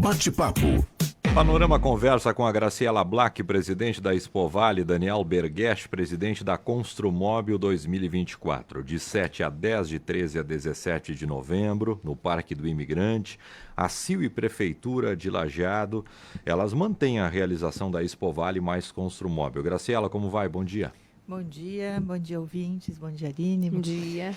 Bate-papo. Panorama conversa com a Graciela Black, presidente da Expovale, Daniel Berguesch, presidente da Construmóvel 2024, de 7 a 10, de 13 a 17 de novembro, no Parque do Imigrante. A CIL e Prefeitura de Lajeado, elas mantêm a realização da Expovale mais Construmóvel. Graciela, como vai? Bom dia. Bom dia ouvintes, bom dia Aline. Bom dia.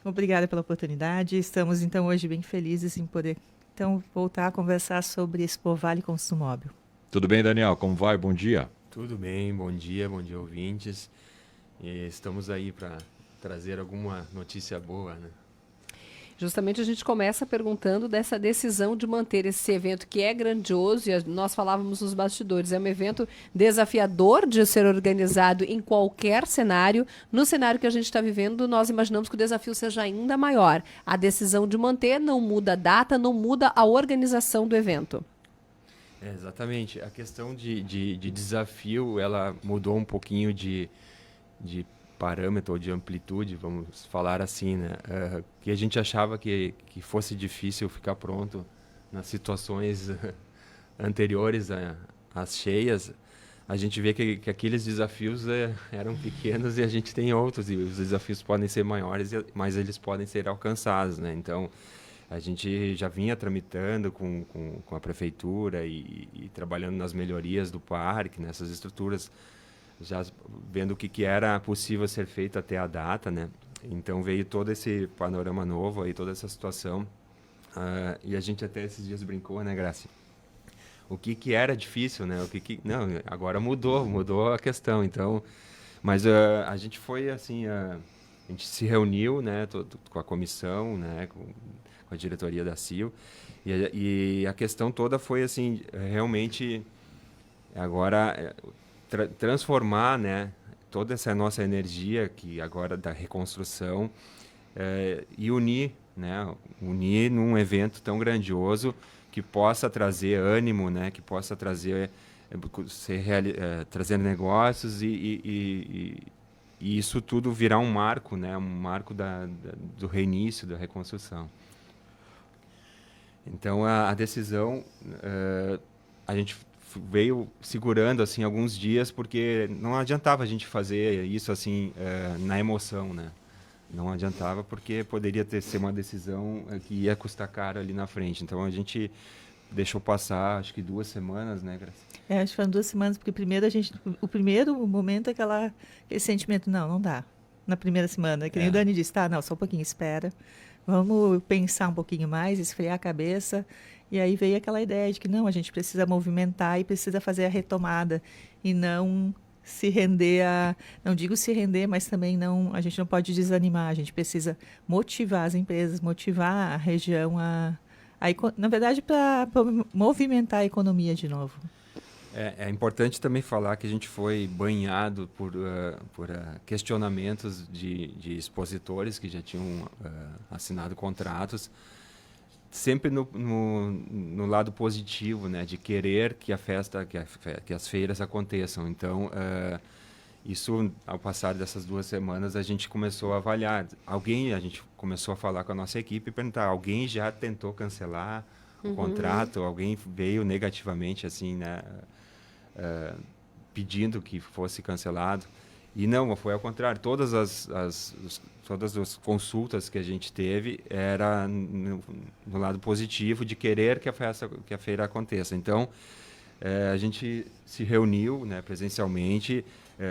Obrigada pela oportunidade. Estamos então hoje bem felizes em poder voltar a conversar sobre Expovale Construmóvel. Tudo bem, Daniel? Como vai? Bom dia. Tudo bem, bom dia ouvintes. E estamos aí para trazer alguma notícia boa, né? Justamente a gente começa perguntando dessa decisão de manter esse evento que é grandioso, e nós falávamos nos bastidores, é um evento desafiador de ser organizado em qualquer cenário. No cenário que a gente está vivendo, nós imaginamos que o desafio seja ainda maior. A decisão de manter não muda a data, não muda a organização do evento. Exatamente. A questão de desafio, ela mudou um pouquinho de parâmetro ou de amplitude, vamos falar assim, né? Que a gente achava que fosse difícil ficar pronto nas situações anteriores às cheias. A gente vê que aqueles desafios eram pequenos e a gente tem outros, e os desafios podem ser maiores, mas eles podem ser alcançados, né? Então, a gente já vinha tramitando com a prefeitura e trabalhando nas melhorias do parque, nessas estruturas, já vendo o que era possível ser feito até a data, né? Então veio todo esse panorama novo aí, toda essa situação, e a gente até esses dias brincou, né, Graça? O que era difícil, né? Não, agora mudou a questão. Então, mas a gente foi assim, a gente se reuniu, né, com a comissão, né, com a diretoria da CIL, e a questão toda foi assim, realmente agora transformar, né, toda essa nossa energia que agora da reconstrução, e unir num evento tão grandioso que possa trazer ânimo, né, que possa trazer trazer negócios e isso tudo virar um marco, né, um marco do reinício da reconstrução. Então a decisão, a gente veio segurando assim alguns dias, porque não adiantava a gente fazer isso assim na emoção, né? Não adiantava, porque poderia ser uma decisão que ia custar caro ali na frente. Então a gente deixou passar, acho que 2 semanas, né, Graça? Acho que foram 2 semanas, porque o primeiro momento é aquele sentimento, não dá. Na primeira semana, que nem o Dani disse, não, só um pouquinho, espera. Vamos pensar um pouquinho mais, esfriar a cabeça. E aí veio aquela ideia de que não, a gente precisa movimentar e precisa fazer a retomada e não se render não digo se render, mas também a gente não pode desanimar, a gente precisa motivar as empresas, motivar a região, na verdade, para movimentar a economia de novo. É importante também falar que a gente foi banhado por questionamentos de expositores que já tinham assinado contratos, sempre no lado positivo, né, de querer que que as feiras aconteçam. Então, isso, ao passar dessas 2 semanas, a gente começou a avaliar. A gente começou a falar com a nossa equipe e perguntar, alguém já tentou cancelar o contrato? Alguém veio negativamente, assim, né, pedindo que fosse cancelado? E não, foi ao contrário. Todas as consultas que a gente teve era no lado positivo de querer que a feira aconteça. Então, a gente se reuniu, né, presencialmente,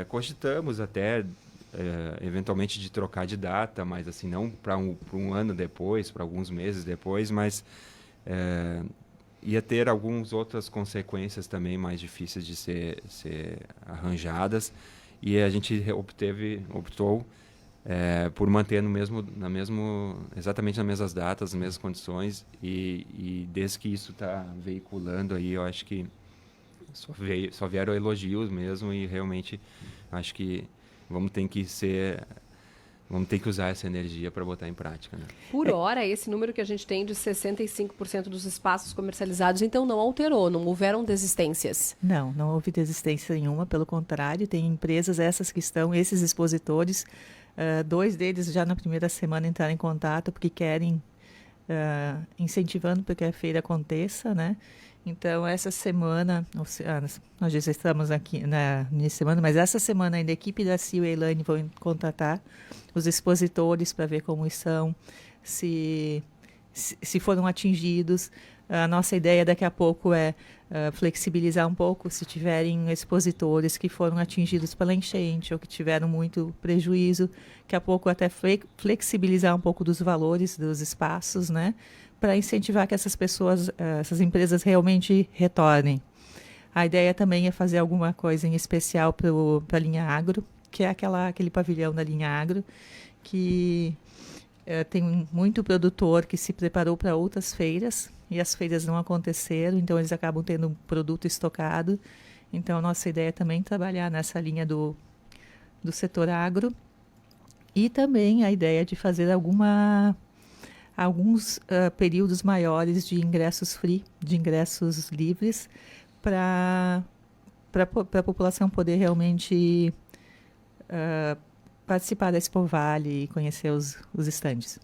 cogitamos até eventualmente de trocar de data, mas assim não para um ano depois, para alguns meses depois, mas ia ter algumas outras consequências também mais difíceis de ser arranjadas. E a gente optou por manter exatamente nas mesmas datas, nas mesmas condições, e desde que isso está veiculando aí, eu acho que só vieram elogios mesmo, e realmente acho que vamos ter que usar essa energia para botar em prática, né? Por hora, esse número que a gente tem de 65% dos espaços comercializados, então não alterou, não houveram desistências? Não houve desistência nenhuma, pelo contrário, tem empresas esses expositores, 2 deles já na primeira semana entraram em contato porque querem incentivando para que a feira aconteça, né? Então, essa semana, nós já estamos aqui nessa semana, mas essa semana ainda a equipe da Sil e a Elaine vão contratar os expositores para ver como estão, se foram atingidos. A nossa ideia daqui a pouco é flexibilizar um pouco se tiverem expositores que foram atingidos pela enchente ou que tiveram muito prejuízo, daqui a pouco até flexibilizar um pouco dos valores dos espaços, né? Para incentivar que essas pessoas, essas empresas realmente retornem. A ideia também é fazer alguma coisa em especial para a linha agro, que é aquele pavilhão da linha agro, que tem muito produtor que se preparou para outras feiras e as feiras não aconteceram, então eles acabam tendo um produto estocado. Então, a nossa ideia é também trabalhar nessa linha do setor agro e também a ideia de fazer alguns períodos maiores de ingressos de ingressos livres para a população poder realmente participar da Expo Vale e conhecer os estandes.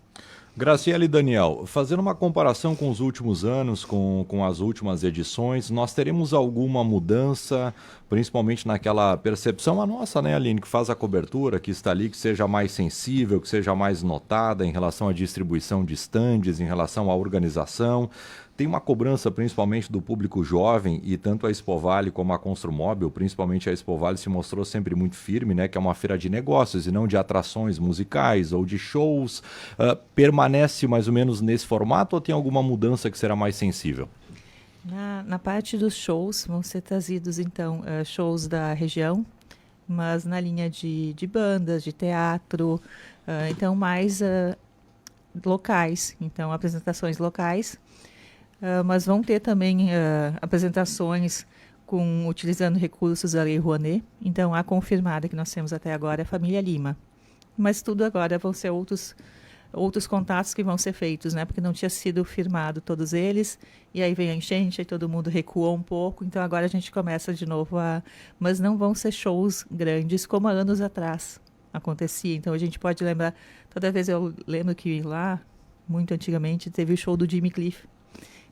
Graciela e Daniel, fazendo uma comparação com os últimos anos, com as últimas edições, nós teremos alguma mudança, principalmente naquela percepção, a nossa, né, Aline, que faz a cobertura, que está ali, que seja mais sensível, que seja mais notada em relação à distribuição de estandes, em relação à organização. Tem uma cobrança principalmente do público jovem e tanto a Expo Vale como a Construmóvel, principalmente a Expo Vale, se mostrou sempre muito firme, né, que é uma feira de negócios e não de atrações musicais ou de shows. Permanece mais ou menos nesse formato ou tem alguma mudança que será mais sensível? Na parte dos shows, vão ser trazidos, então, shows da região, mas na linha de bandas, de teatro, então mais locais, então apresentações locais. Mas vão ter também apresentações utilizando recursos da Lei Rouanet. Então, a confirmada que nós temos até agora é a família Lima. Mas tudo agora vão ser outros contatos que vão ser feitos, né? Porque não tinha sido firmado todos eles, e aí vem a enchente, e todo mundo recuou um pouco. Então, agora a gente começa de novo Mas não vão ser shows grandes como há anos atrás acontecia. Então, a gente pode lembrar... Toda vez eu lembro que lá, muito antigamente, teve o show do Jimmy Cliff.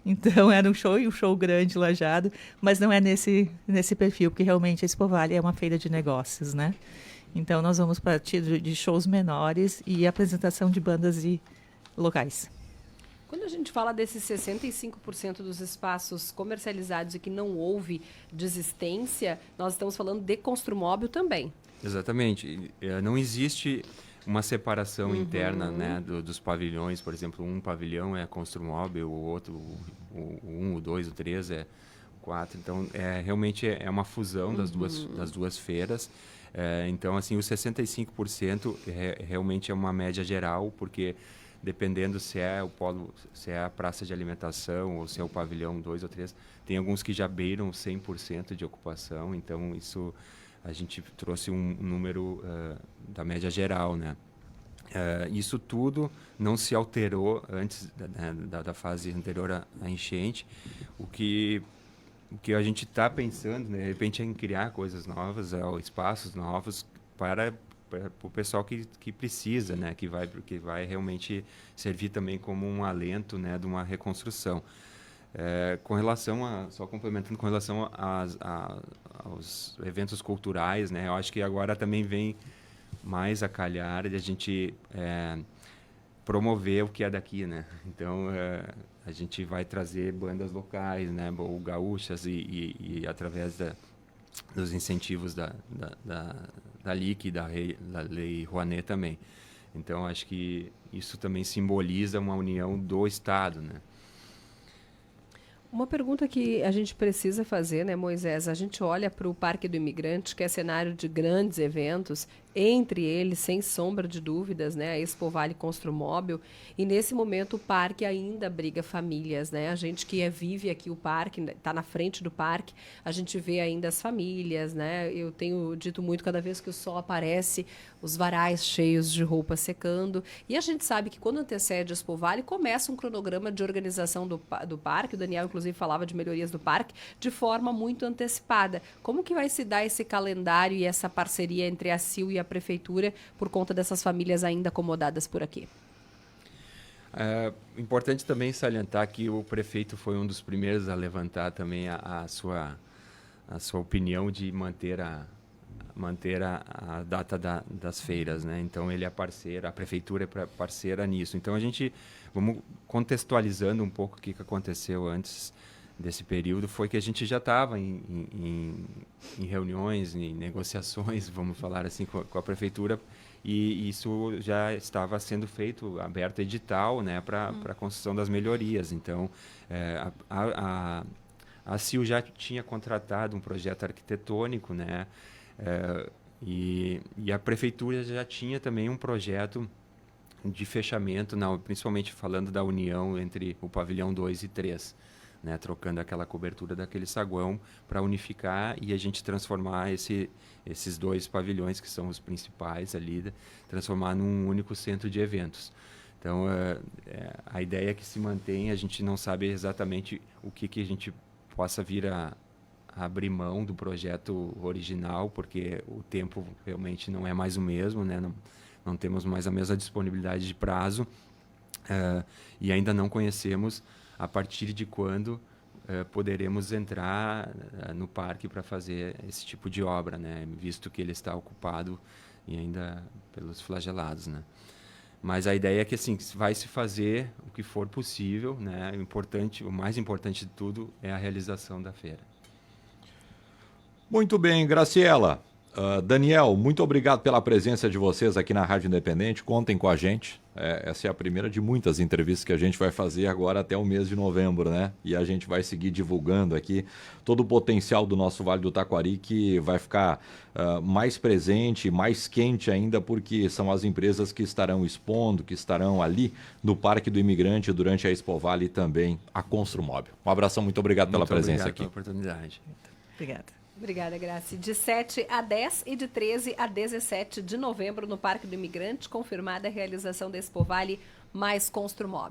Então, era um show grande, lajado, mas não é nesse perfil, porque realmente a Expo Vale é uma feira de negócios, né? Então, nós vamos partir de shows menores e apresentação de bandas locais. Quando a gente fala desses 65% dos espaços comercializados e que não houve desistência, nós estamos falando de Construmóvel também. Exatamente. Não existe uma separação interna, né, dos pavilhões. Por exemplo, um pavilhão é Construmóvel, o outro, o 1, o 2, o 3 é o 4. Então, realmente é uma fusão das duas feiras. Então, assim, os 65% realmente é uma média geral, porque dependendo se é o polo, se é a praça de alimentação ou se é o pavilhão 2 ou 3, tem alguns que já beiram 100% de ocupação. Então, isso... A gente trouxe um número da média geral, né? Isso tudo não se alterou antes da fase anterior à enchente. O que a gente está pensando, né, de repente, é em criar coisas novas, espaços novos para o pessoal que precisa, né? Que vai realmente servir também como um alento, né, de uma reconstrução. Com relação só complementando com relação aos eventos culturais, né? Eu acho que agora também vem mais a calhar de a gente promover o que é daqui, né? Então, a gente vai trazer bandas locais, né? Ou gaúchas e através dos incentivos da LIC e da Lei Rouanet também. Então, acho que isso também simboliza uma união do Estado, né? Uma pergunta que a gente precisa fazer, né, Moisés? A gente olha para o Parque do Imigrante, que é cenário de grandes eventos, entre eles, sem sombra de dúvidas, né, a Expo Vale Construmóvel, e nesse momento o parque ainda abriga famílias, né? A gente que vive aqui o parque, está na frente do parque, a gente vê ainda as famílias, né? Eu tenho dito muito, cada vez que o sol aparece, os varais cheios de roupa secando, e a gente sabe que quando antecede a Expo Vale, começa um cronograma de organização do parque. O Daniel, inclusive, falava de melhorias do parque de forma muito antecipada. Como que vai se dar esse calendário e essa parceria entre a Sil e a Prefeitura por conta dessas famílias ainda acomodadas por aqui? Importante também salientar que o prefeito foi um dos primeiros a levantar também a sua opinião de manter a data das feiras, né? Então ele é parceiro, a prefeitura é parceira nisso. Então vamos contextualizando um pouco o que aconteceu antes desse período, foi que a gente já estava em reuniões, em negociações, vamos falar assim, com a prefeitura, e isso já estava sendo feito, aberto edital, né, para a construção das melhorias. Então, a CIL já tinha contratado um projeto arquitetônico, né, e a prefeitura já tinha também um projeto de fechamento, principalmente falando da união entre o pavilhão 2 e 3, né, trocando aquela cobertura daquele saguão para unificar e a gente transformar esses 2 pavilhões, que são os principais ali, transformar num único centro de eventos. Então, a ideia é que se mantém, a gente não sabe exatamente o que a gente possa vir a abrir mão do projeto original, porque o tempo realmente não é mais o mesmo, né? Não temos mais a mesma disponibilidade de prazo, e ainda não conhecemos a partir de quando poderemos entrar no parque para fazer esse tipo de obra, né? Visto que ele está ocupado e ainda pelos flagelados, né? Mas a ideia é que assim, vai se fazer o que for possível, né? O mais importante de tudo é a realização da feira. Muito bem, Graciela. Daniel, muito obrigado pela presença de vocês aqui na Rádio Independente. Contem com a gente. Essa é a primeira de muitas entrevistas que a gente vai fazer agora até o mês de novembro, né? E a gente vai seguir divulgando aqui todo o potencial do nosso Vale do Taquari, que vai ficar mais presente, mais quente ainda, porque são as empresas que estarão expondo, que estarão ali no Parque do Imigrante durante a Expo Vale e também a Construmóvel. Um abração, muito obrigado pela presença aqui. Muito obrigado pela oportunidade. Obrigada. Obrigada, Graci. De 7 a 10 e de 13 a 17 de novembro no Parque do Imigrante, confirmada a realização da Expo Vale mais Construmóvel.